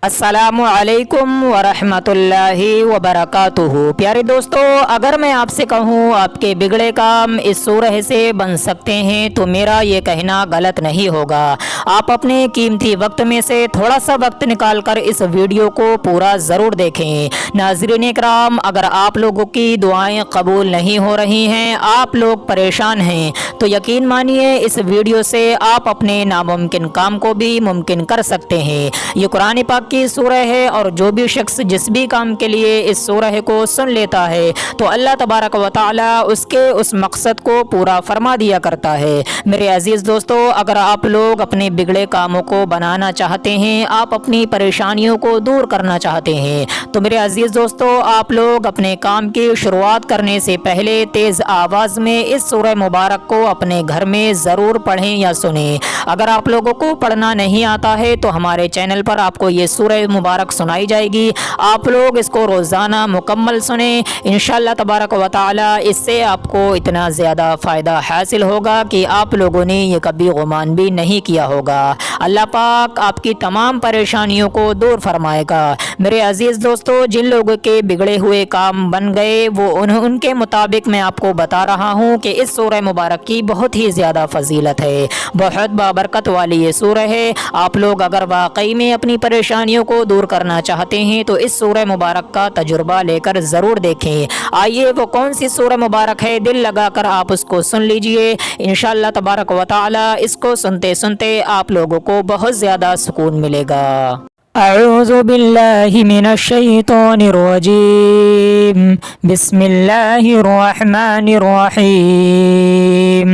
अस्सलामु अलैकुम वरहमतुल्लाहि वबरकातुहू। प्यारे दोस्तों, अगर मैं आपसे कहूँ आपके बिगड़े काम इस सूरह से बन सकते हैं तो मेरा ये कहना गलत नहीं होगा। आप अपने कीमती वक्त में से थोड़ा सा वक्त निकाल कर इस वीडियो को पूरा ज़रूर देखें। नाज़रीन इकराम, अगर आप लोगों की दुआएं कबूल नहीं हो रही हैं, आप लोग परेशान हैं, तो यकीन मानिए इस वीडियो से आप अपने नामुमकिन काम को भी मुमकिन कर सकते हैं। ये कुरान पाक की सूरह है और जो भी शख्स जिस भी काम के लिए इस सूरह को सुन लेता है तो अल्लाह तबारक व तआला उसके उस मकसद को पूरा फरमा दिया करता है। मेरे अजीज़ दोस्तों, अगर आप लोग अपने बिगड़े कामों को बनाना चाहते हैं, आप अपनी परेशानियों को दूर करना चाहते हैं, तो मेरे अजीज़ दोस्तों, आप लोग अपने काम की शुरुआत करने से पहले तेज़ आवाज़ में इस सूरह मुबारक को अपने घर में ज़रूर पढ़ें या सुनें। अगर आप लोगों को पढ़ना नहीं आता है तो हमारे चैनल पर आपको ये सूरह मुबारक सुनाई जाएगी। आप लोग इसको रोज़ाना मुकम्मल सुने, इंशाअल्लाह तबारक व तआला इससे आपको इतना ज़्यादा फ़ायदा हासिल होगा कि आप लोगों ने ये कभी गुमान भी नहीं किया होगा। अल्लाह पाक आपकी तमाम परेशानियों को दूर फरमाएगा। मेरे अजीज़ दोस्तों, जिन लोगों के बिगड़े हुए काम बन गए वो उनके मुताबिक मैं आपको बता रहा हूँ कि इस सूरह मुबारक की बहुत ही ज़्यादा फजीलत है, बहुत बाबरकत वाली ये सूरह है। आप लोग अगर वाकई में अपनी परेशानियों को दूर करना चाहते हैं तो इस सूरह मुबारक का तजुर्बा लेकर ज़रूर देखें। आइए, वो कौन सी सूरह मुबारक है, दिल लगाकर आप उसको सुन लीजिए। इंशाअल्लाह तबारक व तआला इसको सुनते सुनते आप लोगों को बहुत ज़्यादा सुकून मिलेगा। अऊज़ु बिल्लाहि मिनश शैतानिर रजीम। बिस्मिल्लाहिर रहमानिर रहीम।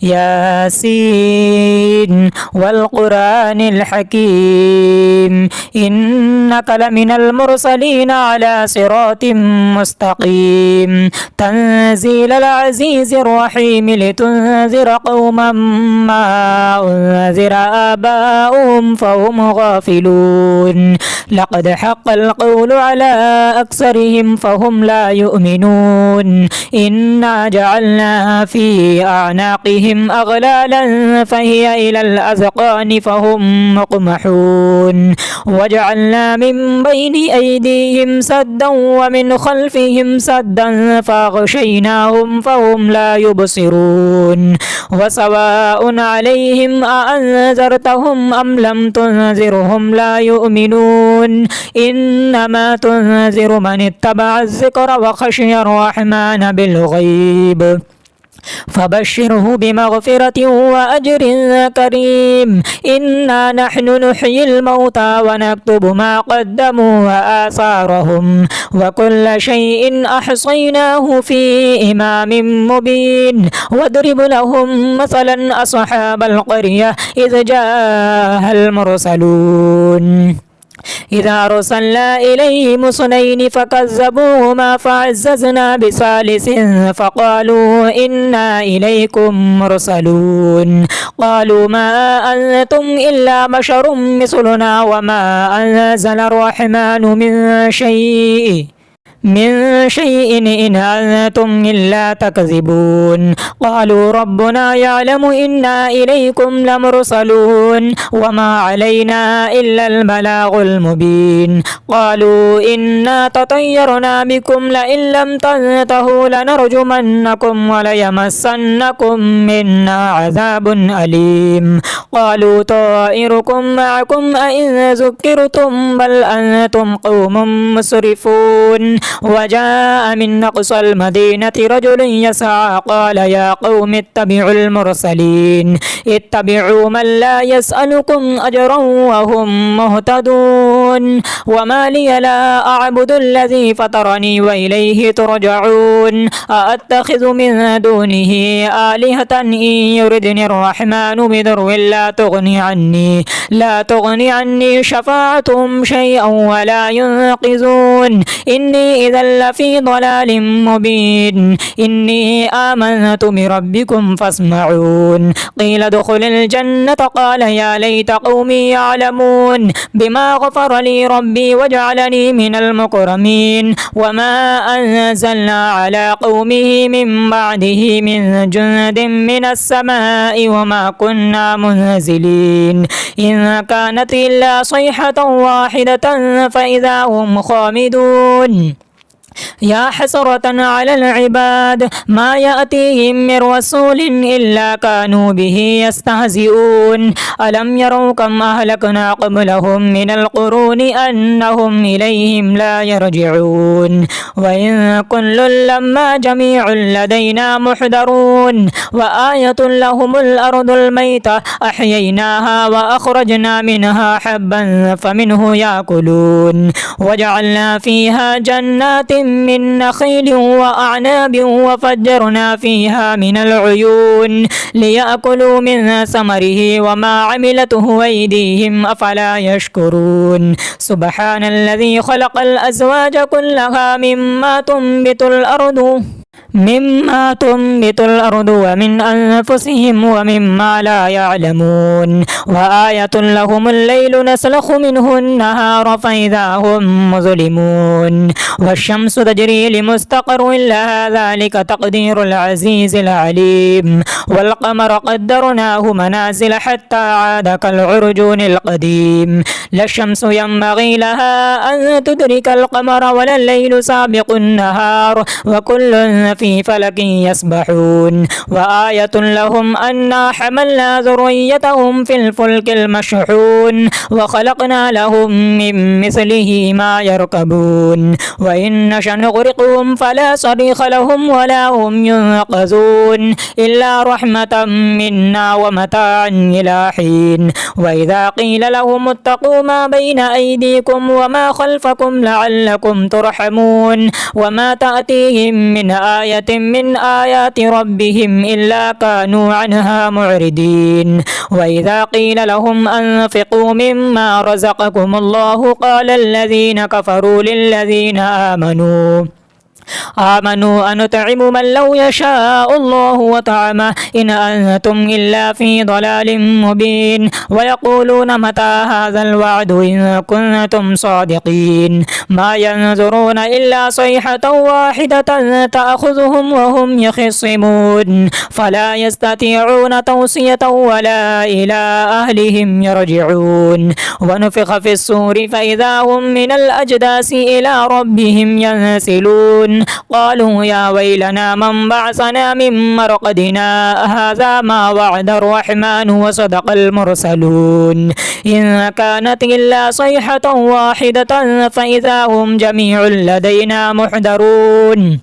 यासीन वल कुरानिल हकीम। इन्नका लमिनल मुरसलीन अला सिरातिम मुस्तकीम। तंज़ीलल अज़ीज़िर रहीम लितुनज़िरा क़ौमम मा उनज़िरा आबाउहुम फ़हुम गाफ़िलून। लक़द हक़्क़ल क़ौलु अला अक्सरिहिम फ़हुम ला युमिनून। इन्ना जअलना फ़ी अअनाक़िहिम अग़लालन फ़हिय इलल अज़क़ानि फ़हुम मुक़महून। वजअलना मिन बैनि अयदीहिम सद्दन व मिन ख़ल्फ़िहिम सद्दन फ़अग़शयनाहुम फ़हुम ला युबसिरून। वसवाउन अलैहिम अअन्ज़रतहुम अम लम तुनज़िरहुम ला युमिनून। इन्नमा तुनज़िरु मन इत्तबअ ज़िक्र व ख़शियर रहमान बिलग़ैब। फ़बश्शिरहु बिमग़फ़िरतिन व अज्रिन करीम। इन्ना नहनु नुह्यिल मौता व नक्तुबु मा क़द्दमू व आसारहुम व कुल्ल शैइन अहसैनाहु फ़ी इमामिन मुबीन। वद्रिब लहुम मसलन अस्हाबल क़र्यह इज़ जाअल मुरसलून। इज़ा अरसलना इलैहिम इस्नैनि फ़कज़्ज़बूहुमा फ़अज़्ज़ज़ना बिसालिसिन फ़क़ालू इन्ना इलैकुम मुरसलून। क़ालू मा अंतुम इल्ला बशरुम मिस्लुना व मा अंज़लर रहमानु मिन शैइन इन अंतुम इल्ला तकज़िबून। क़ालू रब्बुना यअलमु इन्ना इलैकुम लमुरसलून व मा अलैना इल्लल बलागुल मुबीन। क़ालू इन्ना ततय्यरना बिकुम लइन लम तंतहू लनरजुमन्नकुम व लयमस्सन्नकुम मिन्ना अज़ाबुन अलीम। क़ालू ताइरुकुम मअकुम अइन ज़ुक्किरतुम बल अंतुम क़ौमुम मुस्रिफून। वजाअ मिन अक़सल मदीनति रजुलुन यसअ क़ाल या क़ौम इत्तबिउल मुरसलीन। इत्तबिउ मन ला यसअलुकुम अजरन व हुम मुहतदून। व मा लिय ला अअबुदुल्लज़ी फ़तरनी व इलैहि तुरजऊन। अअत्तख़िज़ु मिन दूनिहि आलिहतन इन युरिदनिर रहमानु बिदुर्रिन ला तुग़नि अन्नी शफ़ाअतुहुम शैअन व ला युनक़िज़ून। इन्नी إذا لفي ضلال مبين إني آمنت بربكم فاسمعون قيل ادخل الجنة قال يا ليت قومي يعلمون بما غفر لي ربي وجعلني من المكرمين وما أنزلنا على قومه من بعده من جند من السماء وما كنا منزلين إن كانت إلا صيحة واحدة فإذا هم خامدون يا حسرة على العباد ما يأتيهم من رسول إلا كانوا به يستهزئون ألم يروا كم أهلكنا قبلهم من القرون أنهم إليهم لا يرجعون وإن كل لما جميع لدينا محضرون وآية لهم الأرض الميتة أحييناها وأخرجنا منها حبا فمنه يأكلون وجعلنا فيها جنات من نخيل وأعناب وفجرنا فيها من العيون ليأكلوا من ثمره وما عملته أيديهم أفلا يشكرون سبحان الذي خلق الأزواج كلها مما تنبت الأرض ومن أنفسهم ومما لا يعلمون وآية لهم الليل نسلخ منه النهار فإذا هم مظلمون والشمس تجري لمستقر لها ذلك تقدير العزيز العليم والقمر قدرناه منازل حتى عاد كالعرجون القديم لا الشمس ينبغي لها أن تدرك القمر ولا الليل سابق النهار وكل في فلك يسبحون وآية لهم أنا حملنا ذريتهم في الفلك المشحون وخلقنا لهم من مثله ما يركبون وإن نشأ نغرقهم فلا صريخ لهم ولا هم ينقذون إلا رحمة منا ومتاعا إلى حين وإذا قيل لهم اتقوا ما بين أيديكم وما خلفكم لعلكم ترحمون وما تأتيهم من آية من آيات ربهم إلا كانوا عنها معرضين وإذا قيل لهم أنفقوا مما رزقكم الله قال الذين كفروا للذين آمنوا أنطعم من لو يشاء الله وطعمه إن أنتم إلا في ضلال مبين ويقولون متى هذا الوعد إن كنتم صادقين ما ينظرون إلا صيحة واحدة تأخذهم وهم يخصمون فلا يستطيعون توصية ولا إلى أهلهم يرجعون ونفخ في الصور فإذا هم من الأجداث إلى ربهم ينسلون قالوا يا ويلنا من بعثنا من مرقدنا هذا ما وعد الرحمن وصدق المرسلون إن كانت إلا صيحة واحدة فإذا هم جميع لدينا محضرون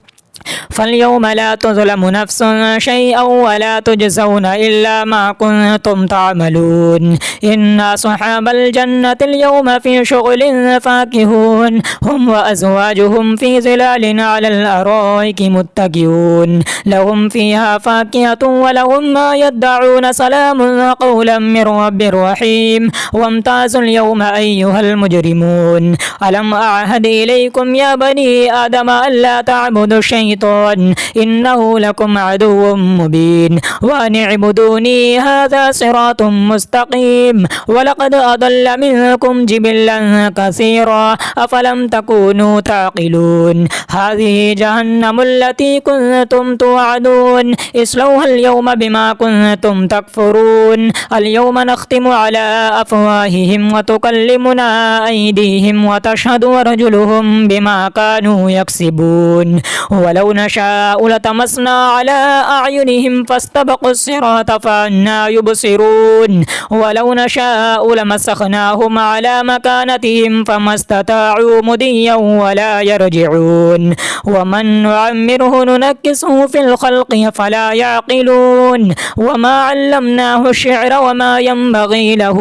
فاليوم لا تظلم نفس شيئا ولا تجزون إلا ما كنتم تعملون إن أصحاب الجنة اليوم في شغل فاكهون هم وأزواجهم في ظلال على الأرائك متكئون لهم فيها فاكهة ولهم ما يدعون سلام قولا من رب رحيم وامتازوا اليوم أيها المجرمون ألم أعهد إليكم يا بني آدم ألا تعبدوا الشيطان إنه لكم عدو مبين وأن اعبدوني هذا صراط مستقيم ولقد أضل منكم جبلا كثيرا أفلم تكونوا تعقلون هذه جهنم التي كنتم توعدون اصلوها اليوم بما كنتم تكفرون اليوم نختم على أفواههم وتكلمنا أيديهم وتشهد أرجلهم بما كانوا يكسبون ولو نشاء لطمسنا على أعينهم فاستبقوا الصراط فأنى يبصرون ولو نشاء لمسخناهم على مكانتهم فما استطاعوا مضيا ولا يرجعون ومن نعمره ننكسه في الخلق فلا يعقلون وما علمناه الشعر وما ينبغي له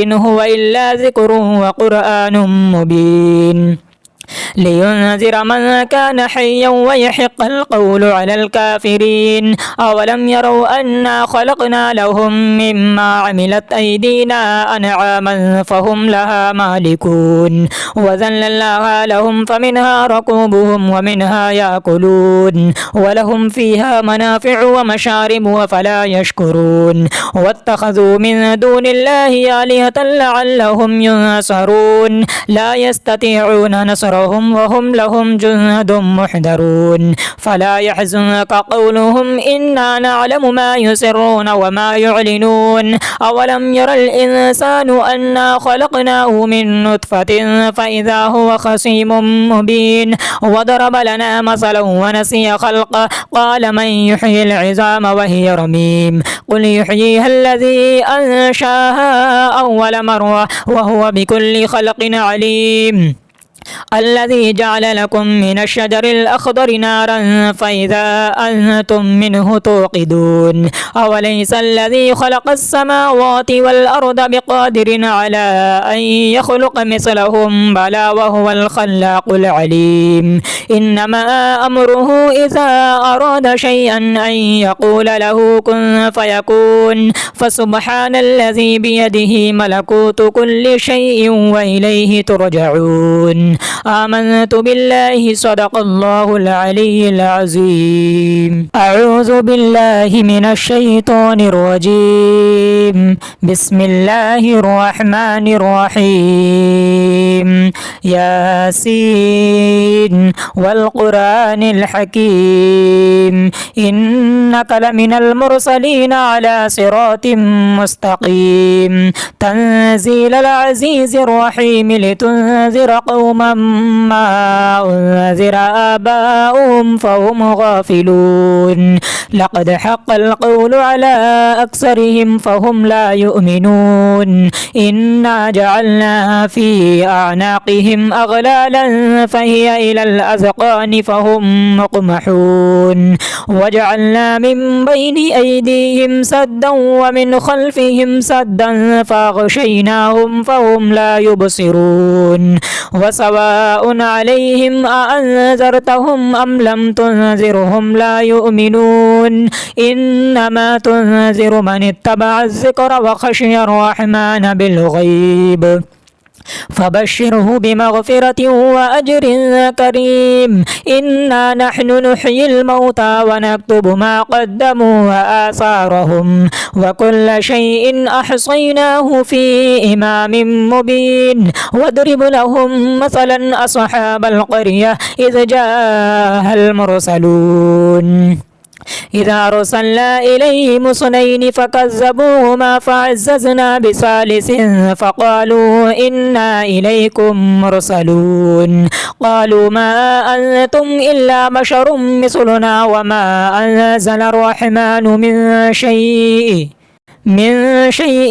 إن هو إلا ذكر وقرآن مبين لينذر من كان حيا ويحق القول على الكافرين أولم يروا أنا خلقنا لهم مما عملت أيدينا أنعاما فهم لها مالكون وذللناها لهم فمنها ركوبهم ومنها يأكلون ولهم فيها منافع ومشارب وفلا يشكرون واتخذوا من دون الله آلهة لعلهم ينصرون لا يستطيعون نصرهم وهم لهم جند محضرون فلا يحزنك قولهم إنا نعلم ما يسرون وما يعلنون أولم ير الإنسان أنا خلقناه من نطفة فإذا هو خصيم مبين وضرب لنا مثلا ونسي خلقه قال من يحيي العظام وهي رميم قل يحييها الذي أنشاها أول مرة وهو بكل خلق عليم الذي جعل لكم من الشجر الأخضر نارا فإذا أنتم منه توقدون أوليس الذي خلق السماوات والأرض بقادر على أن يخلق مثلهم بلى وهو الخلاق العليم إنما أمره إذا أراد شيئا أن يقول له كن فيكون فسبحان الذي بيده ملكوت كل شيء وإليه ترجعون آمنت بالله صدق الله العلي العظيم أعوذ بالله من الشيطان الرجيم بسم الله الرحمن الرحيم ياسين والقرآن الحكيم إنك لمن المرسلين على صراط مستقيم تنزيل العزيز الرحيم لتنذر قوما ما أنذر آباؤهم فهم غافلون لقد حق القول على أكثرهم فهم لا يؤمنون إنا جعلنا في أعناقهم أغلالا فهي إلى الأذقان فهم مقمحون وجعلنا من بين أيديهم سدا ومن خلفهم سدا فأغشيناهم فهم لا يبصرون وسواء عليهم أأنذرتهم أم لم تنذرهم لا يؤمنون إنما تنذر من اتبع الذكر وخشي الرحمن بالغيب فبشره بمغفرة وأجر كريم إنا نحن نحيي الموتى ونكتب ما قدموا وآثارهم وكل شيء أحصيناه في إمام مبين واضرب لهم مثلا أصحاب القرية إذ جاءها المرسلون إذا أرسلنا إليهم اثنين فكذبوهما فعززنا بثالث فقالوا إنا إليكم مرسلون قالوا ما أنتم إلا بشر مثلنا وما أنزل الرحمن من شيء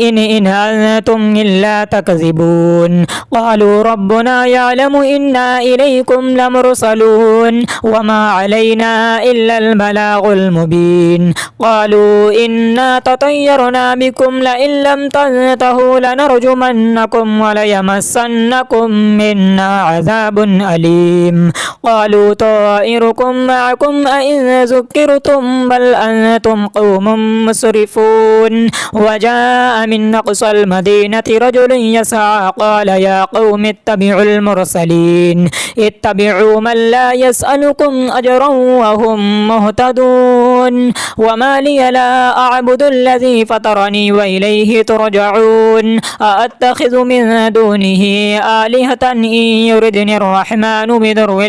إن أنتم إلا تكذبون قالوا ربنا يعلم إنا إليكم لمرسلون وما علينا إلا البلاغ المبين قالوا إنا تطيرنا بكم لئن لم تنتهوا لنرجمنكم وليمسنكم منا عذاب أليم قالوا طائركم معكم أئن ذكرتم بل أنتم قوم مسرفون وجاء من أقصى المدينة رجل يسعى قال يا قوم اتبعوا المرسلين اتبعوا من لا يسألكم أجرا وهم مهتدون وما لي لا أعبد الذي فطرني وإليه ترجعون أأتخذ من دونه آلهة إن يردني الرحمن بضر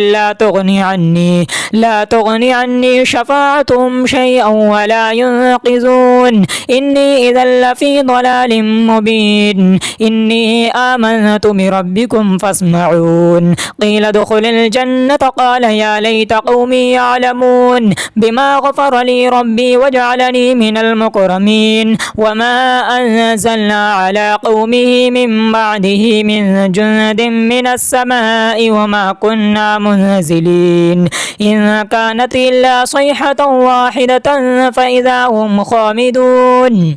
لا تغني عني شفاعتهم شيئا ولا ينقذون إني إذا لفي ضلال مبين إني آمنت بربكم فاسمعون قيل ادخل الجنة قال يا ليت قومي يعلمون بما غفر لي ربي وجعلني من المكرمين وما أنزلنا على قومه من بعده من جند من السماء وما كنا منزلين إن كانت إلا صيحة واحدة فإذا هم خامدون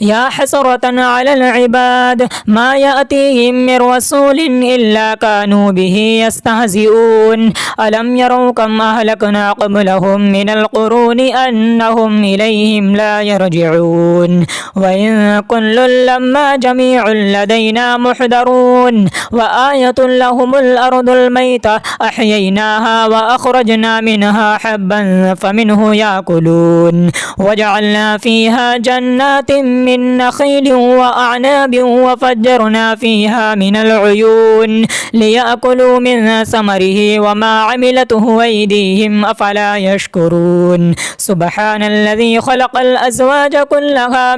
يا حسرة على العباد ما يأتيهم من رسول إلا كانوا به يستهزئون ألم يروا كم أهلكنا قبلهم من القرون أنهم إليهم لا يرجعون وإن كل لما جميع لدينا محضرون وآية لهم الأرض الميتة أحييناها وأخرجنا منها حبا فمنه يأكلون وجعلنا فيها جنات من نخيل وأعناب وفجرنا فيها من العيون ليأكلوا من ثمره وما عملته أيديهم أفلا يشكرون سبحان الذي خلق الأزواج كلها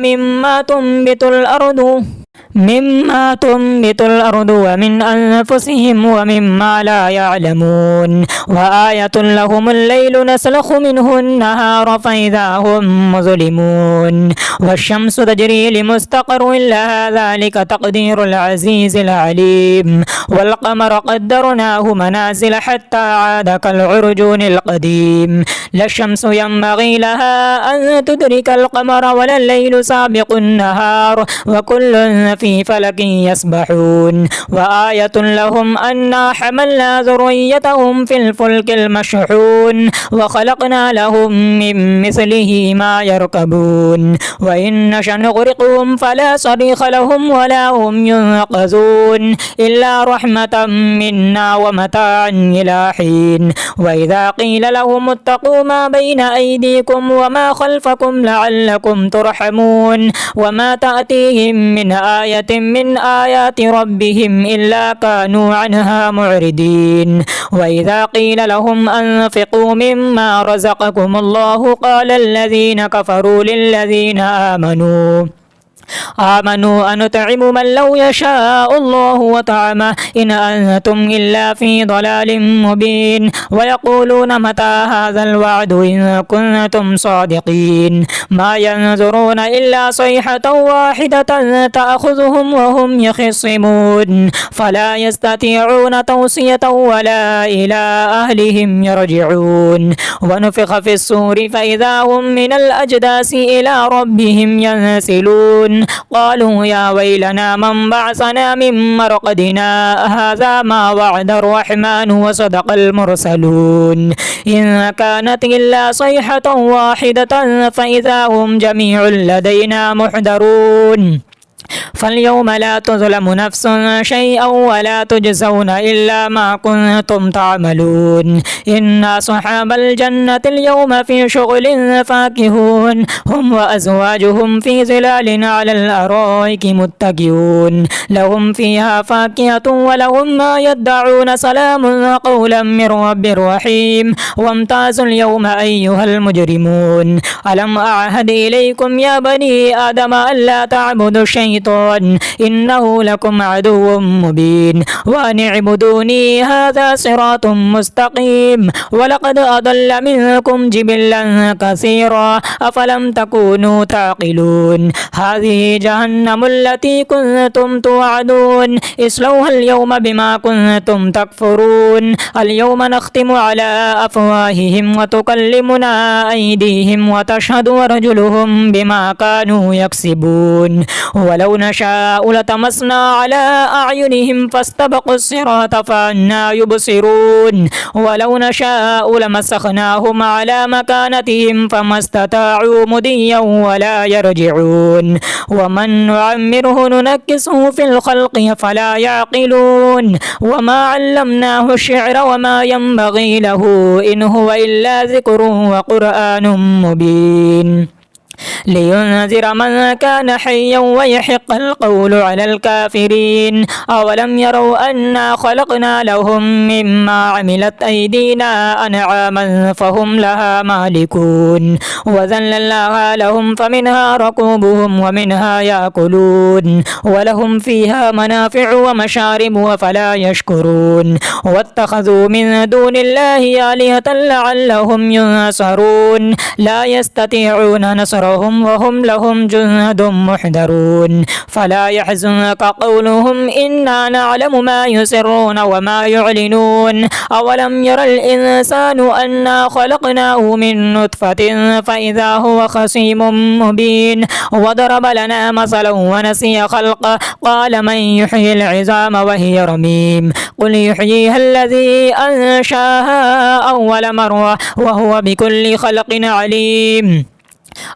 مما تنبت الأرض ومن أنفسهم ومما لا يعلمون وآية لهم الليل نسلخ منه النهار فإذا هم مظلمون والشمس تجري لمستقر لها ذلك تقدير العزيز العليم والقمر قدرناه منازل حتى عاد كالعرجون القديم لا الشمس ينبغي لها أن تدرك القمر ولا الليل سابق النهار وكل في فلك يسبحون وآية لهم أنا حملنا ذريتهم في الفلك المشحون وخلقنا لهم من مثله ما يركبون وإن نشأ نغرقهم فلا صريخ لهم ولا هم ينقذون إلا رحمة منا ومتاعا إلى حين وإذا قيل لهم اتقوا ما بين أيديكم وما خلفكم لعلكم ترحمون وما تأتيهم من آية من آيات ربهم إلا كانوا عنها معرضين وإذا قيل لهم أنفقوا مما رزقكم الله قال الذين كفروا للذين آمنوا أنطعم من لو يشاء الله وطعمه إن أنتم إلا في ضلال مبين ويقولون متى هذا الوعد إن كنتم صادقين ما ينظرون إلا صيحة واحدة تأخذهم وهم يخصمون فلا يستطيعون توصية ولا إلى أهلهم يرجعون ونفخ في الصور فإذا هم من الأجداث إلى ربهم ينسلون قالوا يا ويلنا من بعثنا من مرقدنا هذا ما وعد الرحمن وصدق المرسلون إن كانت إلا صيحة واحدة فإذا هم جميع لدينا محضرون فاليوم لا تظلم نفس شيئا ولا تجزون إلا ما كنتم تعملون إن أصحاب الجنة اليوم في شغل فاكهون هم وأزواجهم في ظلال على الأرائك متكئون لهم فيها فاكهة ولهم ما يدعون سلام قولا من رب رحيم وامتازوا اليوم أيها المجرمون ألم أعهد إليكم يا بني آدم ألا تعبدوا الشيطان إنه لكم عدو مبين وأن اعبدوني هذا صراط مستقيم ولقد أضل منكم جبلا كثيرا أفلم تكونوا تعقلون هذه جهنم التي كنتم توعدون اصلوها اليوم بما كنتم تكفرون اليوم نختم على أفواههم وتكلمنا أيديهم وتشهد أرجلهم بما كانوا يكسبون ولو نشاء لطمسنا على أعينهم فاستبقوا الصراط فأنى يبصرون ولو نشاء لمسخناهم على مكانتهم فما استطاعوا مضيا ولا يرجعون ومن نعمره ننكسه في الخلق فلا يعقلون وما علمناه الشعر وما ينبغي له إن هو إلا ذكر وقرآن مبين لينذر من كان حيا ويحق القول على الكافرين أولم يروا أنا خلقنا لهم مما عملت أيدينا أنعاما فهم لها مالكون وذللناها لهم فمنها ركوبهم ومنها يأكلون ولهم فيها منافع ومشارب وفلا يشكرون واتخذوا من دون الله آلهة لعلهم ينصرون لا يستطيعون نصرهم ونحشرهم وهم لهم جند محضرون فلا يحزنك قولهم إنا نعلم ما يسرون وما يعلنون أولم ير الإنسان أنا خلقناه من نطفة فإذا هو خصيم مبين وضرب لنا مثلا ونسي خلقه قال من يحيي العظام وهي رميم قل يحييها الذي أنشاها أول مرة وهو بكل خلق عليم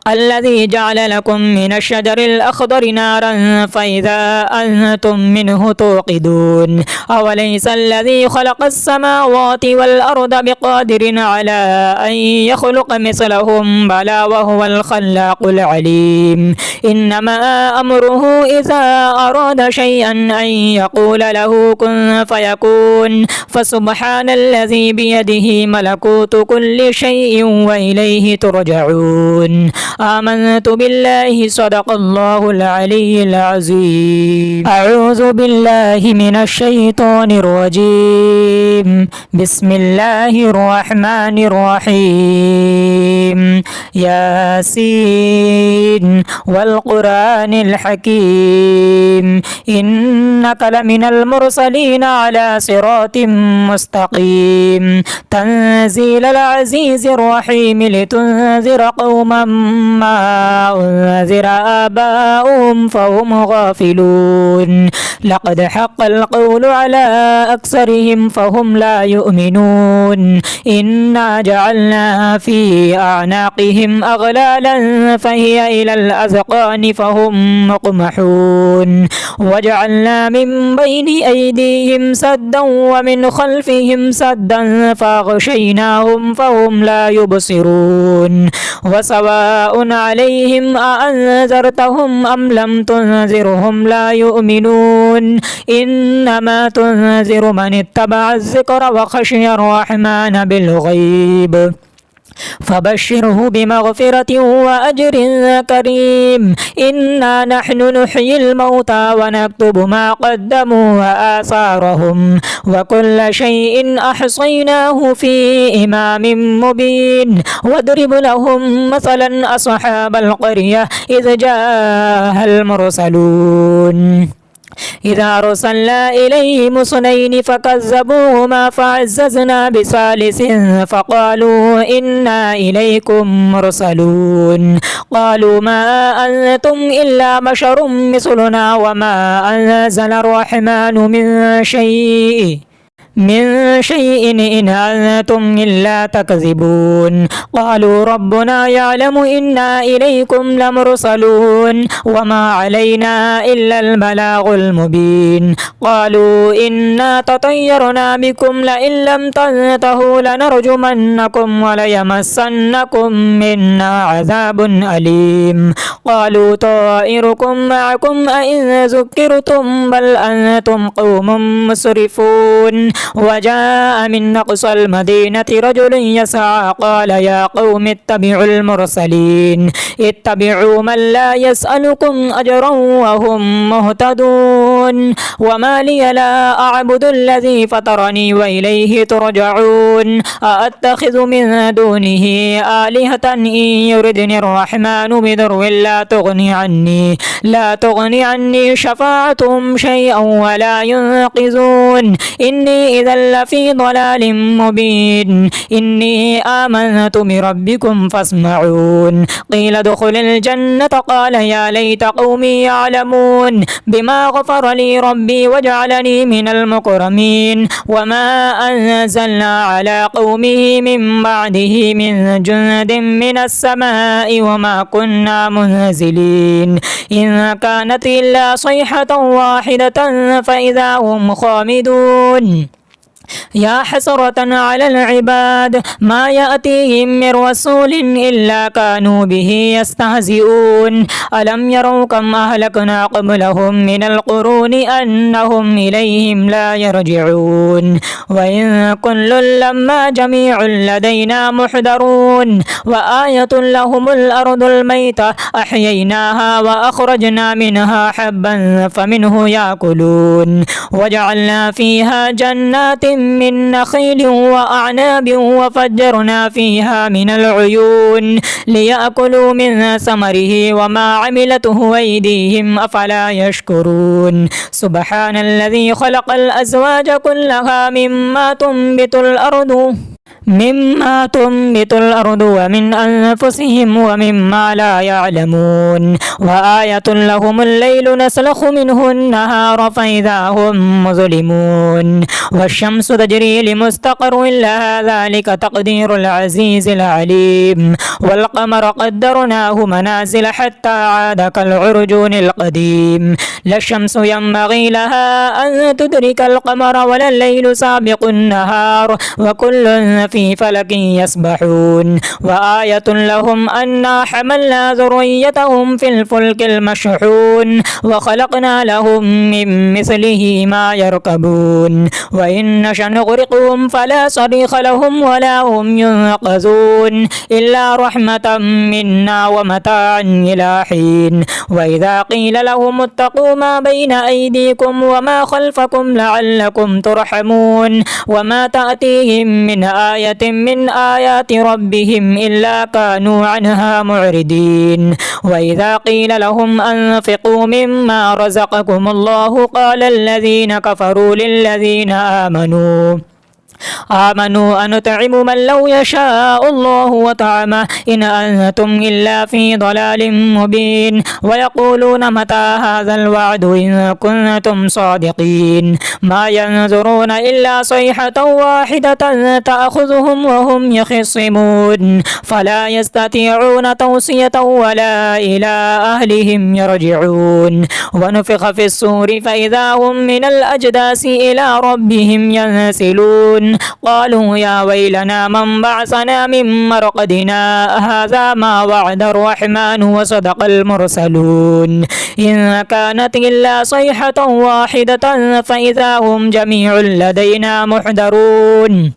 الذي جعل لكم من الشجر الأخضر نارا فإذا أنتم منه توقدون أوليس الذي خلق السماوات والأرض بقادر على أن يخلق مثلهم بلى وهو الخلاق العليم إنما أمره إذا أراد شيئا أن يقول له كن فيكون فسبحان الذي بيده ملكوت كل شيء وإليه ترجعون آمنت بالله صدق الله العلي العظيم أعوذ بالله من الشيطان الرجيم بسم الله الرحمن الرحيم ياسين والقرآن الحكيم إنك لمن المرسلين على صراط مستقيم تنزيل العزيز الرحيم لتنذر قوما ما أنذر آباؤهم فهم غافلون لقد حق القول على أكثرهم فهم لا يؤمنون إنا جعلنا في أعناقهم أغلالا فهي إلى الأذقان فهم مقمحون وجعلنا من بين أيديهم سدا ومن خلفهم سدا فأغشيناهم فهم لا يبصرون وسواء عليهم أأنذرتهم أم لم تنذرهم لا يؤمنون إنما تنذر من اتبع الذكر وخشي الرحمن بالغيب فبشره بمغفرة وأجر كريم إنا نحن نحيي الموتى ونكتب ما قدموا وآثارهم وكل شيء أحصيناه في إمام مبين واضرب لهم مثلا أصحاب القرية إذ جاءها المرسلون إذا أرسلنا إليهم اثنين فكذبوهما فعززنا بثالث فقالوا إنا إليكم مرسلون قالوا ما أنتم إلا بشر مثلنا وما أنزل الرحمن من شيء إن أنتم إلا تكذبون قالوا ربنا يعلم إنا إليكم لمرسلون وما علينا إلا البلاغ المبين قالوا إنا تطيرنا بكم لئن لم تنتهوا لنرجمنكم وليمسنكم منا عذاب أليم قالوا طائركم معكم أئن ذكرتم بل أنتم قوم مسرفون وجاء من أقصى المدينة رجل يسعى قال يا قوم اتبعوا المرسلين اتبعوا من لا يسألكم أجرا وهم مهتدون وما لي لا أعبد الذي فطرني وإليه ترجعون أأتخذ من دونه آلهة إن يردني الرحمن بضر لا تغني عني شفاعتهم شيئا ولا ينقذون إني إذا لفي ضلال مبين إني آمنت بربكم فاسمعون قيل ادخل الجنة قال يا ليت قومي يعلمون بما غفر لي ربي وجعلني من المكرمين وما أنزلنا على قومه من بعده من جند من السماء وما كنا منزلين إن كانت إلا صيحة واحدة فإذا هم خامدون يا حسرة على العباد ما يأتيهم من رسول إلا كانوا به يستهزئون ألم يروا كم أهلكنا قبلهم من القرون أنهم إليهم لا يرجعون وإن كل لما جميع لدينا محضرون وآية لهم الأرض الميتة أحييناها وأخرجنا منها حبا فمنه يأكلون وجعلنا فيها جنات من نخيل وأعناب وفجرنا فيها من العيون ليأكلوا من ثمره وما عملته أيديهم أفلا يشكرون سبحان الذي خلق الأزواج كلها مما تنبت الأرض ومن أنفسهم ومما لا يعلمون وآية لهم الليل نسلخ منه النهار فإذا هم مظلمون والشمس تجري لمستقر لها ذلك تقدير العزيز العليم والقمر قدرناه منازل حتى عاد كالعرجون القديم لا الشمس ينبغي لها أن تدرك القمر ولا الليل سابق النهار وكل في فلك يسبحون وآية لهم أنا حملنا ذريتهم في الفلك المشحون وخلقنا لهم من مثله ما يركبون وإن نشأ نغرقهم فلا صريخ لهم ولا هم ينقذون إلا رحمة منا ومتاعا إلى حين وإذا قيل لهم اتقوا ما بين أيديكم وما خلفكم لعلكم ترحمون وما تأتيهم من آية من آيات ربهم إلا كانوا عنها معرضين وإذا قيل لهم أنفقوا مما رزقكم الله قال الذين كفروا للذين آمنوا أنطعم من لو يشاء الله وطعمه إن أنتم إلا في ضلال مبين ويقولون متى هذا الوعد إن كنتم صادقين ما ينظرون إلا صيحة واحدة تأخذهم وهم يخصمون فلا يستطيعون توصية ولا إلى أهلهم يرجعون ونفخ في الصور فإذا هم من الأجداث إلى ربهم ينسلون قالوا يا ويلنا من بعثنا من مرقدنا هذا ما وعد الرحمن وصدق المرسلون إن كانت إلا صيحة واحدة فإذا هم جميع لدينا محضرون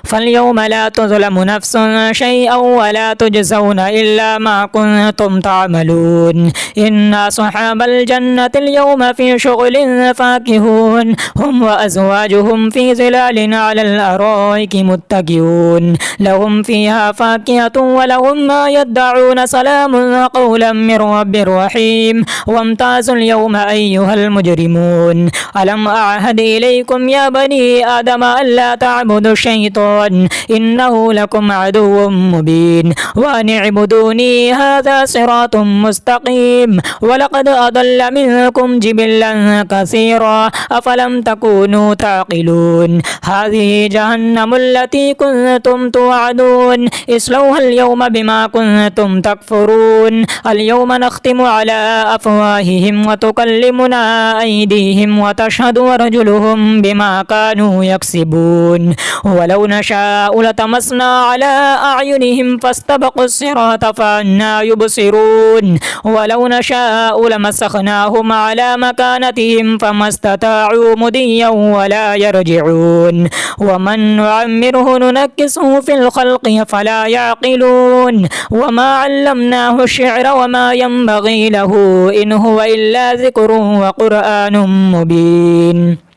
فاليوم لا تظلم نفس شيئا ولا تجزون إلا ما كنتم تعملون إن أصحاب الجنة اليوم في شغل فاكهون هم وأزواجهم في ظلال على الأرائك متكئون لهم فيها فاكهة ولهم ما يدعون سلام قولا من رب رحيم وامتازوا اليوم أيها المجرمون ألم أعهد إليكم يا بني آدم ألا تعبدوا الشيطان إنه لكم عدو مبين وأن اعبدوني هذا صراط مستقيم ولقد أضل منكم جبلا كثيرا أفلم تكونوا تعقلون هذه جهنم التي كنتم توعدون اصلوها اليوم بما كنتم تكفرون اليوم نختم على أفواههم وتكلمنا أيديهم وتشهد أرجلهم بما كانوا يكسبون ولو نشاء لطمسنا على أعينهم فاستبقوا الصراط فأنى يبصرون ولو نشاء لمسخناهم على مكانتهم فما استطاعوا مضيا ولا يرجعون ومن نعمره ننكسه في الخلق فلا يعقلون وما علمناه الشعر وما ينبغي له إن هو إلا ذكر وقرآن مبين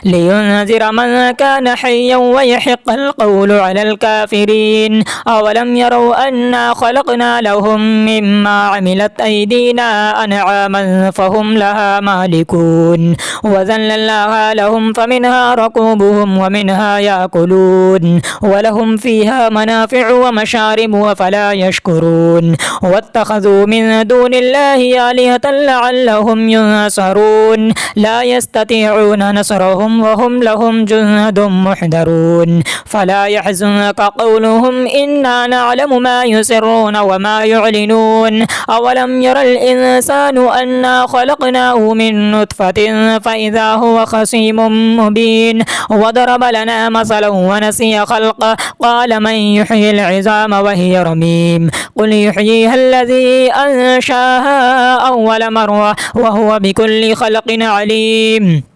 لينذر من كان حيا ويحق القول على الكافرين أولم يروا أنا خلقنا لهم مما عملت أيدينا أنعاما فهم لها مالكون وذللناها لهم فمنها ركوبهم ومنها يأكلون ولهم فيها منافع ومشارب وفلا يشكرون واتخذوا من دون الله آلهة لعلهم ينصرون لا يستطيعون نصرهم وهم لهم جند محضرون فلا يحزنك قولهم إنا نعلم ما يسرون وما يعلنون أولم ير الإنسان أنا خلقناه من نطفة فإذا هو خصيم مبين وضرب لنا مثلا ونسي خلقه قال من يحيي العظام وهي رميم قل يحييها الذي أنشاها أول مرة وهو بكل خلق عليم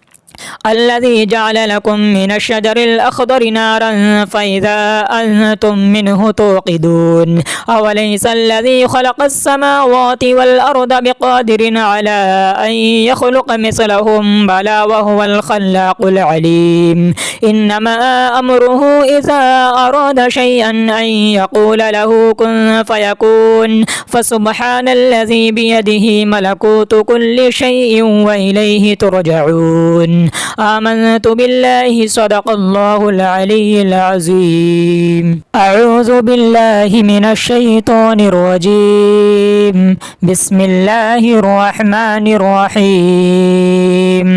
الذي جعل لكم من الشجر الأخضر نارا فإذا أنتم منه توقدون أوليس الذي خلق السماوات والأرض بقادر على أن يخلق مثلهم بلى وهو الخلاق العليم إنما أمره إذا أراد شيئا أن يقول له كن فيكون فسبحان الذي بيده ملكوت كل شيء وإليه ترجعون آمنت بالله صدق الله العلي العظيم أعوذ بالله من الشيطان الرجيم بسم الله الرحمن الرحيم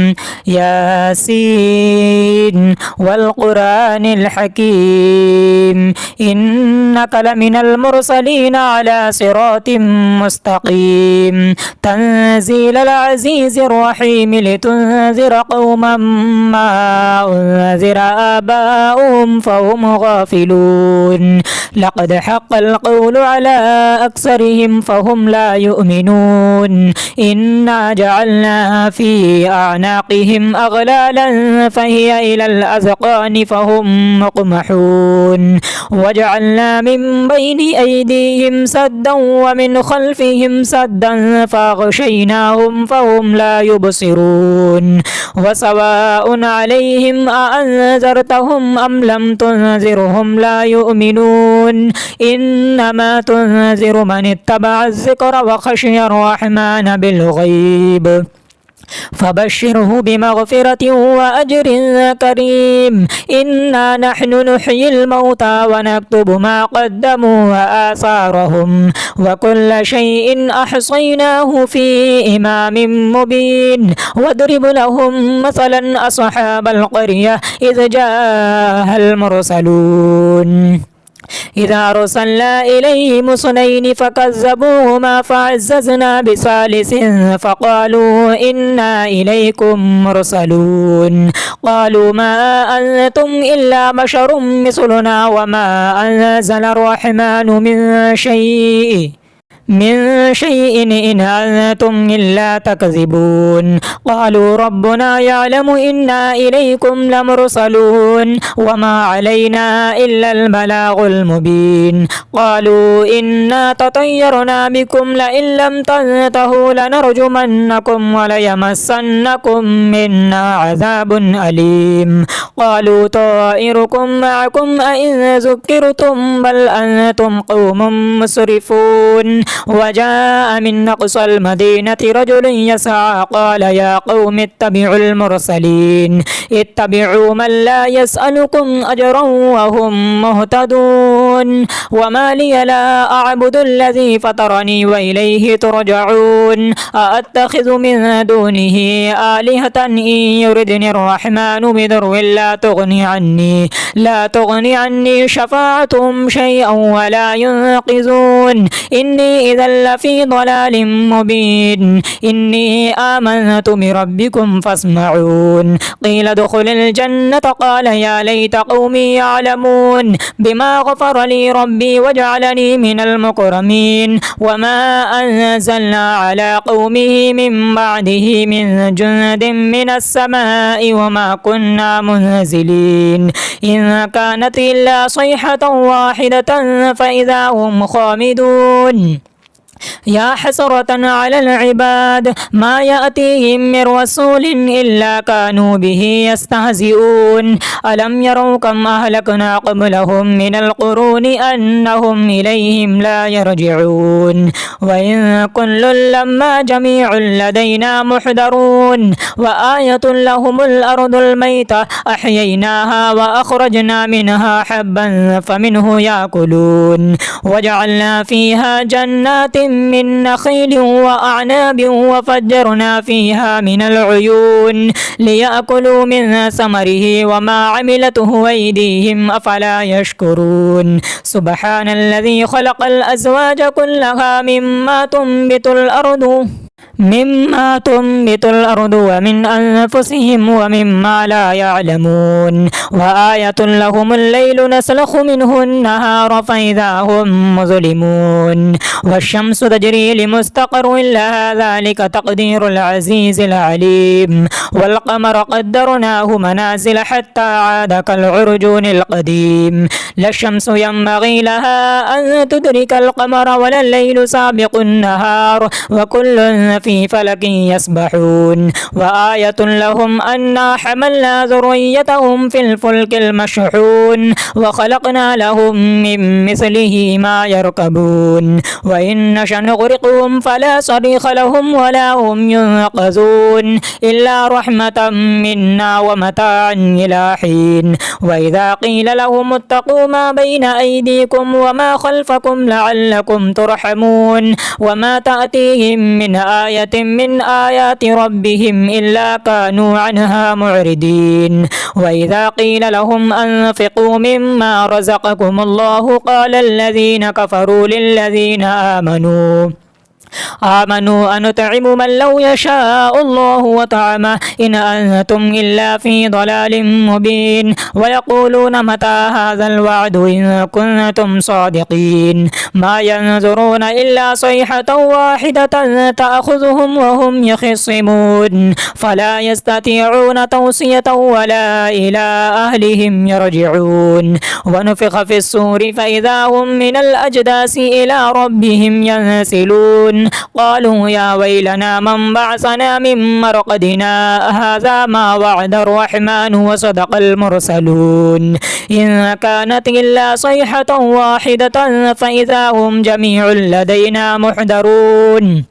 ياسين والقرآن الحكيم إنك لمن المرسلين على صراط مستقيم تنزيل العزيز الرحيم لتنذر قوما ما أنذر آباؤهم فهم غافلون لقد حق القول على أكثرهم فهم لا يؤمنون إنا جعلنا في أعناقهم أغلالا فهي إلى الأذقان فهم مقمحون وجعلنا من بين أيديهم سدا ومن خلفهم سدا فأغشيناهم فهم لا يبصرون وسواء عليهم أأنذرتهم أم لم تنذرهم لا يؤمنون إنما تنذر من اتبع الذكر وخشي الرحمن بالغيب فبشره بمغفرة وأجر كريم إنا نحن نحيي الموتى ونكتب ما قدموا وآثارهم وكل شيء أحصيناه في إمام مبين واضرب لهم مثلا أصحاب القرية إذ جاءها المرسلون إذا أرسلنا إليهم اثنين فكذبوهما فعززنا بثالث فقالوا إنا إليكم مرسلون قالوا ما أنتم إلا بشر مثلنا وما أنزل الرحمن من شيء إن أنتم إلا تكذبون قالوا ربنا يعلم إنا إليكم لمرسلون وما علينا إلا البلاغ المبين قالوا إنا تطيرنا بكم لئن لم تنتهوا لنرجمنكم وليمسنكم منا عذاب أليم قالوا طائركم معكم أئن ذكرتم بل أنتم قوم مسرفون وجاء من أقصى المدينة رجل يسعى قال يا قوم اتبعوا المرسلين اتبعوا من لا يسألكم أجرا وهم مهتدون وما لي لا أعبد الذي فطرني وإليه ترجعون أأتخذ من دونه آلهة إن يردني الرحمن بضر لا تغني عني شفاعتهم شيئا ولا ينقذون إني إذا لفي ضلال مبين إني آمنت بربكم فاسمعون قيل ادخل الجنة قال يا ليت قومي يعلمون بما غفر لي ربي وجعلني من المكرمين وما أنزلنا على قومه من بعده من جند من السماء وما كنا منزلين إن كانت إلا صيحة واحدة فإذا هم خامدون يا حسرة على العباد ما يأتيهم من رسول إلا كانوا به يستهزئون ألم يروا كم أهلكنا قبلهم من القرون أنهم إليهم لا يرجعون وإن كل لما جميع لدينا محضرون وآية لهم الأرض الميتة أحييناها وأخرجنا منها حبا فمنه يأكلون وجعلنا فيها جنات من نخيل وأعناب وفجرنا فيها من العيون ليأكلوا من ثمره وما عملته أيديهم أفلا يشكرون سبحان الذي خلق الأزواج كلها مما تنبت الأرض مما تنبت الأرض ومن أنفسهم ومما لا يعلمون وآية لهم الليل نسلخ منه النهار فإذا هم مظلمون والشمس تجري لمستقر لها ذلك تقدير العزيز العليم والقمر قدرناه منازل حتى عاد كالعرجون القديم لا الشمس ينبغي لها أن تدرك القمر ولا الليل سابق النهار وكل في فلك يسبحون وآية لهم أنا حملنا ذريتهم في الفلك المشحون وخلقنا لهم من مثله ما يركبون وإن نشأ نغرقهم فلا صريخ لهم ولا هم ينقذون إلا رحمة منا ومتاعا إلى حين وإذا قيل لهم اتقوا ما بين أيديكم وما خلفكم لعلكم ترحمون وما تأتيهم من آية من آيات ربهم إلا كانوا عنها معرضين وإذا قيل لهم أنفقوا مما رزقكم الله قال الذين كفروا للذين آمنوا أنطعم من لو يشاء الله وطعمه إن أنتم إلا في ضلال مبين ويقولون متى هذا الوعد إن كنتم صادقين ما ينظرون إلا صيحة واحدة تأخذهم وهم يخصمون فلا يستطيعون توصية ولا إلى أهلهم يرجعون ونفخ في الصور فإذا هم من الأجداث إلى ربهم ينسلون قالوا يا ويلنا من بعثنا من مرقدنا هذا ما وعد الرحمن وصدق المرسلون إن كانت إلا صيحة واحدة فإذا هم جميع لدينا محضرون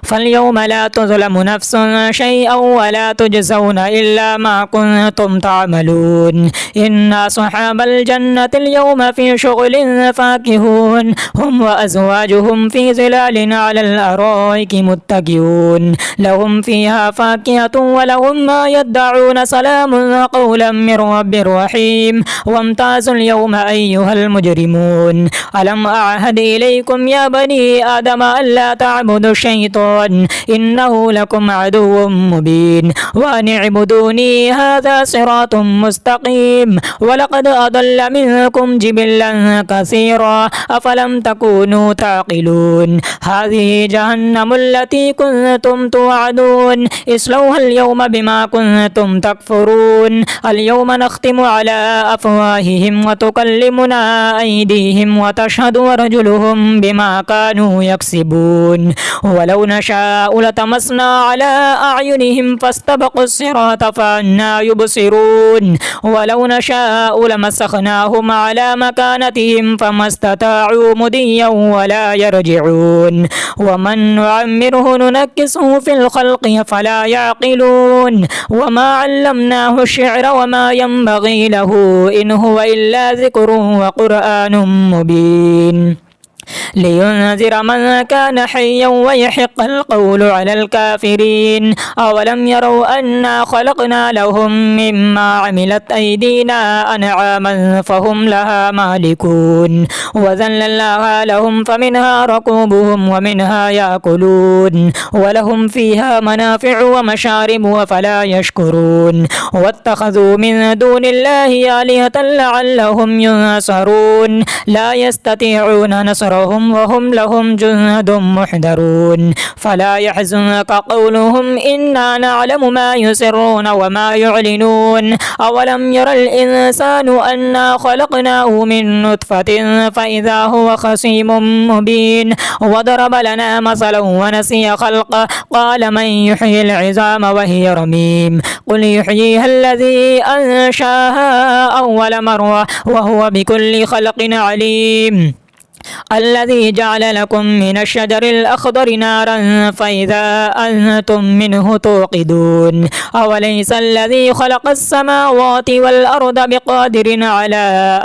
فاليوم لا تظلم نفس شيئا ولا تجزون إلا ما كنتم تعملون إن أصحاب الجنة اليوم في شغل فاكهون هم وأزواجهم في ظلال على الأرائك متكئون لهم فيها فاكهة ولهم ما يدعون سلام قولا من رب رحيم وامتازوا اليوم أيها المجرمون ألم أعهد إليكم يا بني آدم ألا تعبدوا الشيطان إنه لكم عدو مبين وأن اعبدوني هذا صراط مستقيم ولقد أضل منكم جبلا كثيرا أفلم تكونوا تعقلون هذه جهنم التي كنتم توعدون اصلوها اليوم بما كنتم تكفرون اليوم نختم على أفواههم وتكلمنا أيديهم وتشهد أرجلهم بما كانوا يكسبون ولو نشاء لطمسنا على أعينهم فاستبقوا الصراط فأنى يبصرون ولو نشاء لمسخناهم على مكانتهم فما استطاعوا مضيا ولا يرجعون ومن نعمره ننكسه في الخلق فلا يعقلون وما علمناه الشعر وما ينبغي له إن هو إلا ذكر وقرآن مبين لينذر من كان حيا ويحق القول على الكافرين أولم يروا أنا خلقنا لهم مما عملت أيدينا أنعاما فهم لها مالكون وذللناها لهم فمنها ركوبهم ومنها يأكلون ولهم فيها منافع ومشارب وفلا يشكرون واتخذوا من دون الله آلهة لعلهم ينصرون لا يستطيعون نصرهم وهم لهم جند محضرون فلا يحزنك قولهم إنا نعلم ما يسرون وما يعلنون أولم ير الإنسان أنا خلقناه من نطفة فإذا هو خصيم مبين وضرب لنا مثلا ونسي خلقه قال من يحيي العظام وهي رميم قل يحييها الذي أنشاها أول مرة وهو بكل خلق عليم الذي جعل لكم من الشجر الأخضر نارا فإذا أنتم منه توقدون أوليس الذي خلق السماوات والأرض بقادر على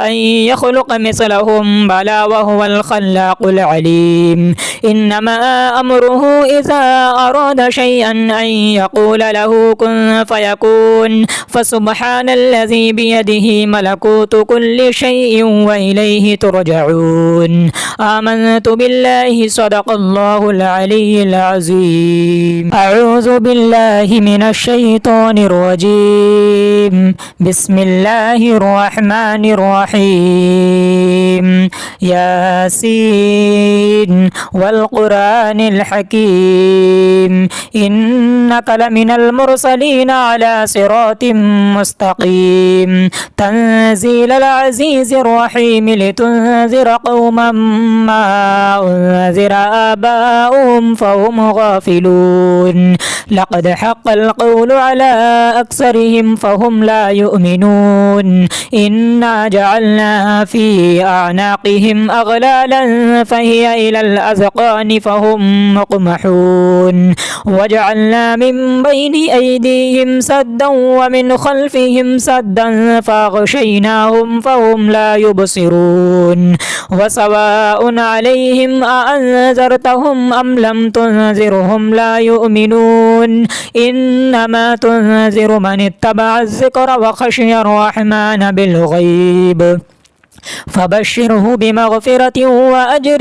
أن يخلق مثلهم بلى وهو الخلاق العليم إنما أمره إذا أراد شيئا أن يقول له كن فيكون فسبحان الذي بيده ملكوت كل شيء وإليه ترجعون آمنت بالله صدق الله العلي العظيم أعوذ بالله من الشيطان الرجيم بسم الله الرحمن الرحيم ياسين والقرآن الحكيم إنك لمن المرسلين على صراط مستقيم تنزيل العزيز الرحيم لتنذر قوما ما أنذر آباؤهم فهم غافلون لقد حق القول على أكثرهم فهم لا يؤمنون إنا جعلنا في أعناقهم أغلالا فهي إلى الأذقان فهم مقمحون وجعلنا من بين أيديهم سدا ومن خلفهم سدا فأغشيناهم فهم لا يبصرون وسواء عليهم أأنذرتهم أم لم تنذرهم لا يؤمنون إنما تنذر من اتبع الذكر وخشي الرحمن بالغيب فبشره بمغفرة وأجر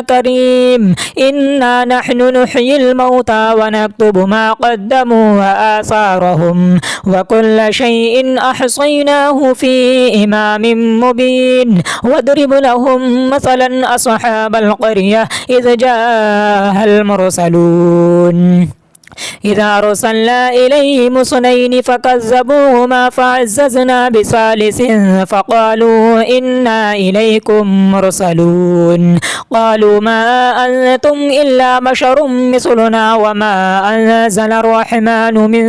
كريم إنا نحن نحيي الموتى ونكتب ما قدموا وآثارهم وكل شيء أحصيناه في إمام مبين واضرب لهم مثلا أصحاب القرية إذ جاءها المرسلون إذا أرسلنا إليهم اثنين فكذبوهما فعززنا بثالث فقالوا إنا إليكم مرسلون قالوا ما أنتم إلا بشر مثلنا وما أنزل الرحمن من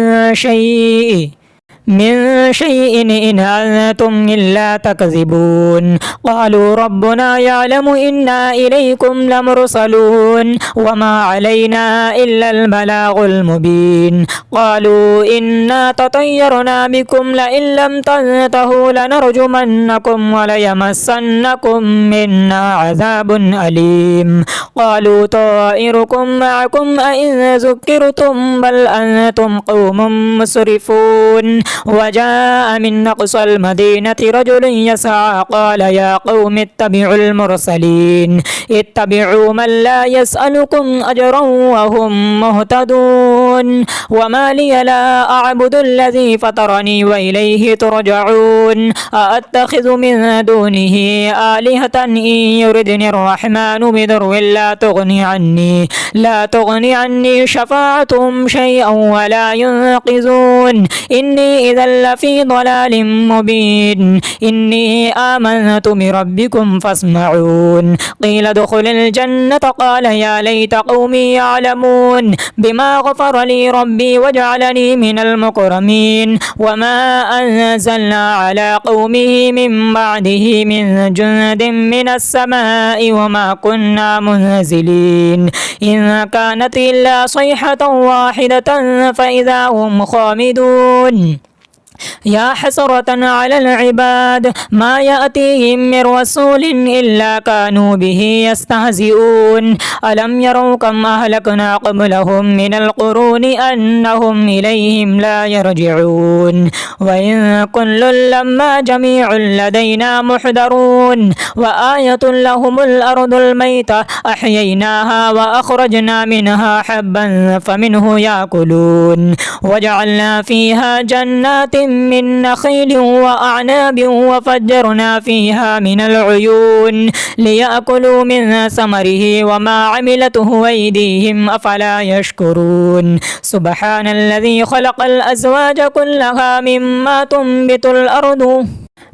شيء إن أنتم إلا تكذبون قالوا ربنا يعلم إنا إليكم لمرسلون وما علينا إلا البلاغ المبين قالوا إنا تطيرنا بكم لئن لم تنتهوا لنرجمنكم وليمسنكم منا عذاب أليم قالوا طائركم معكم أئن ذكرتم بل أنتم قوم مسرفون وجاء من أقصى المدينة رجل يسعى قال يا قوم اتبعوا المرسلين اتبعوا من لا يسألكم أجرا وهم مهتدون وما لي لا أعبد الذي فطرني وإليه ترجعون أأتخذ من دونه آلهة إن يردني الرحمن بضر لا تغني عني شفاعتهم شيئا ولا ينقذون إني إذا لفي ضلال مبين إني آمنت بربكم فاسمعون قيل ادخل الجنة قال يا ليت قومي يعلمون بما غفر لي ربي وجعلني من المكرمين وما أنزلنا على قومه من بعده من جند من السماء وما كنا منزلين إن كانت إلا صيحة واحدة فإذا هم خامدون يا حسرة على العباد ما يأتيهم من رسول إلا كانوا به يستهزئون ألم يروا كم أهلكنا قبلهم من القرون أنهم إليهم لا يرجعون وإن كل لما جميع لدينا محضرون وآية لهم الأرض الميتة أحييناها وأخرجنا منها حبا فمنه يأكلون وجعلنا فيها جنات من نخيل وأعناب وفجرنا فيها من العيون ليأكلوا من ثمره وما عملته أيديهم أفلا يشكرون سبحان الذي خلق الأزواج كلها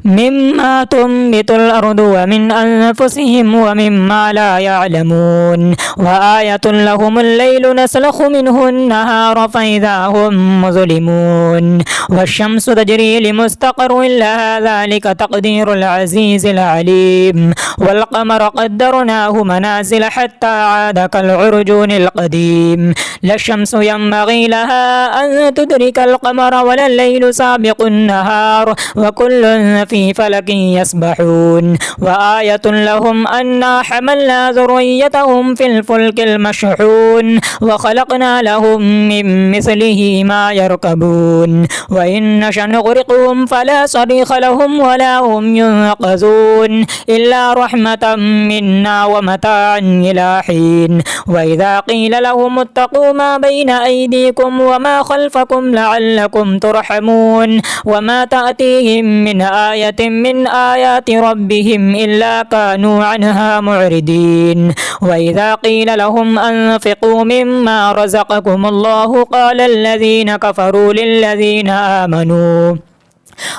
مما تنبت الأرض ومن أنفسهم ومما لا يعلمون وآية لهم الليل نسلخ منه النهار فإذا هم مظلمون والشمس تجري لمستقر لها ذلك تقدير العزيز العليم والقمر قدرناه منازل حتى عاد كالعرجون القديم لا الشمس ينبغي لها أن تدرك القمر ولا الليل سابق النهار وكل في فلك يسبحون وآية لهم أنا حملنا ذريتهم في الفلك المشحون وخلقنا لهم من مثله ما يركبون وإن نشأ نغرقهم فلا صريخ لهم ولا هم ينقذون إلا رحمة منا ومتاعا إلى حين وإذا قيل لهم اتقوا ما بين أيديكم وما خلفكم لعلكم ترحمون وما تأتيهم من آية من آيات ربهم إلا كانوا عنها معرضين وإذا قيل لهم أنفقوا مما رزقكم الله قال الذين كفروا للذين آمنوا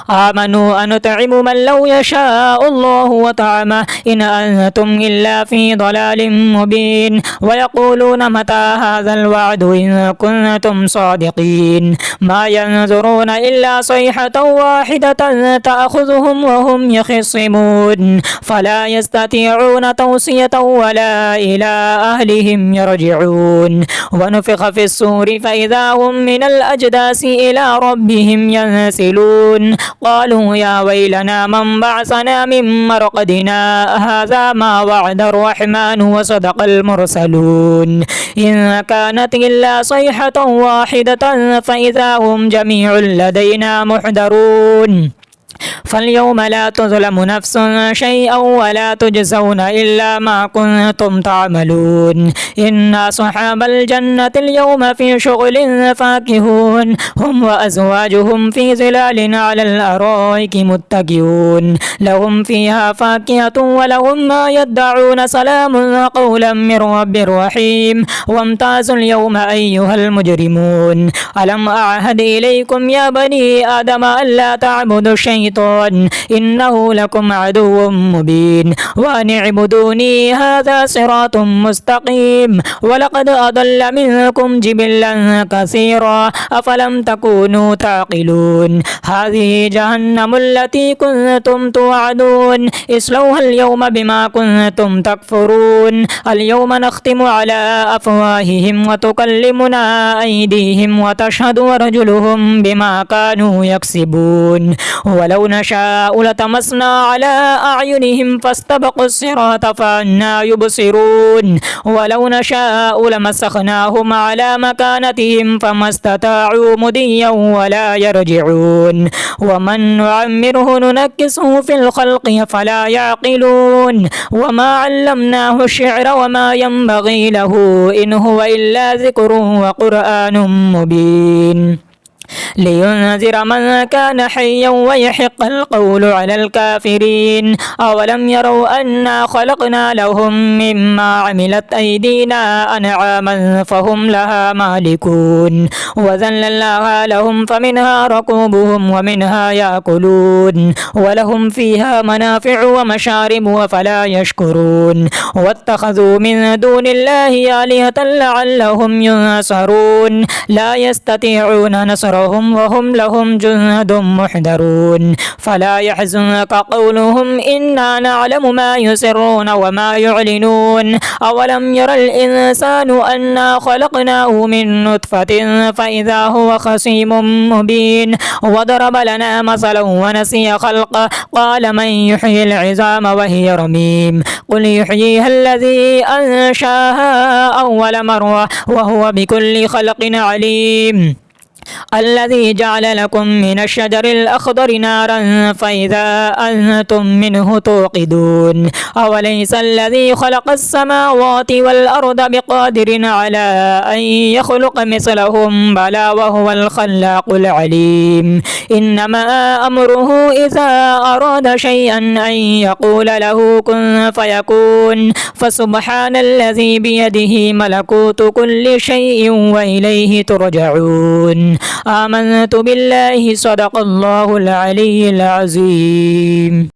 أنطعم من لو يشاء الله وطعمه إن أنتم إلا في ضلال مبين ويقولون متى هذا الوعد إن كنتم صادقين ما ينظرون إلا صيحة واحدة تأخذهم وهم يخصمون فلا يستطيعون توصية ولا إلى أهلهم يرجعون ونفخ في الصور فإذا هم من الأجداث إلى ربهم ينسلون قالوا يا ويلنا من بعثنا من مرقدنا هذا ما وعد الرحمن وصدق المرسلون إن كانت إلا صيحة واحدة فإذا هم جميع لدينا محضرون فاليوم لا تظلم نفس شيئا ولا تجزون إلا ما كنتم تعملون إن أصحاب الجنة اليوم في شغل فاكهون هم وأزواجهم في ظلال على الأرائك متكئون لهم فيها فاكهة ولهم ما يدعون سلام قولا من رب رحيم وامتازوا اليوم أيها المجرمون ألم أعهد إليكم يا بني آدم ألا تعبدوا الشيطان إنه لكم عدو مبين وأن اعبدوني هذا صراط مستقيم ولقد أضل منكم جبلا كثيرا أفلم تكونوا تعقلون هذه جهنم التي كنتم توعدون اصلوها اليوم بما كنتم تكفرون اليوم نختم على أفواههم وتكلمنا أيديهم وتشهد أرجلهم بما كانوا يكسبون ولو نشاء لطمسنا على أعينهم فاستبقوا الصراط فأنى يبصرون ولو نشاء لمسخناهم على مكانتهم فما استطاعوا مضيا ولا يرجعون ومن نعمره ننكسه في الخلق فلا يعقلون وما علمناه الشعر وما ينبغي له إن هو إلا ذكر وقرآن مبين لينذر من كان حيا ويحق القول على الكافرين أولم يروا أنا خلقنا لهم مما عملت أيدينا أنعاما فهم لها مالكون وذللناها لهم فمنها ركوبهم ومنها يأكلون ولهم فيها منافع ومشارب وفلا يشكرون واتخذوا من دون الله آلهة لعلهم ينصرون لا يستطيعون نصرهم وهم لهم جند محضرون فلا يحزنك قولهم إنا نعلم ما يسرون وما يعلنون أولم ير الإنسان أنا خلقناه من نطفة فإذا هو خصيم مبين وضرب لنا مثلا ونسي خلقه قال من يحيي العظام وهي رميم قل يحييها الذي أنشاها أول مرة وهو بكل خلق عليم الذي جعل لكم من الشجر الأخضر نارا فإذا أنتم منه توقدون أوليس الذي خلق السماوات والأرض بقادر على أن يخلق مثلهم بلى وهو الخلاق العليم إنما أمره إذا أراد شيئا أن يقول له كن فيكون فسبحان الذي بيده ملكوت كل شيء وإليه ترجعون آمنت بالله صدق الله العلي العظيم.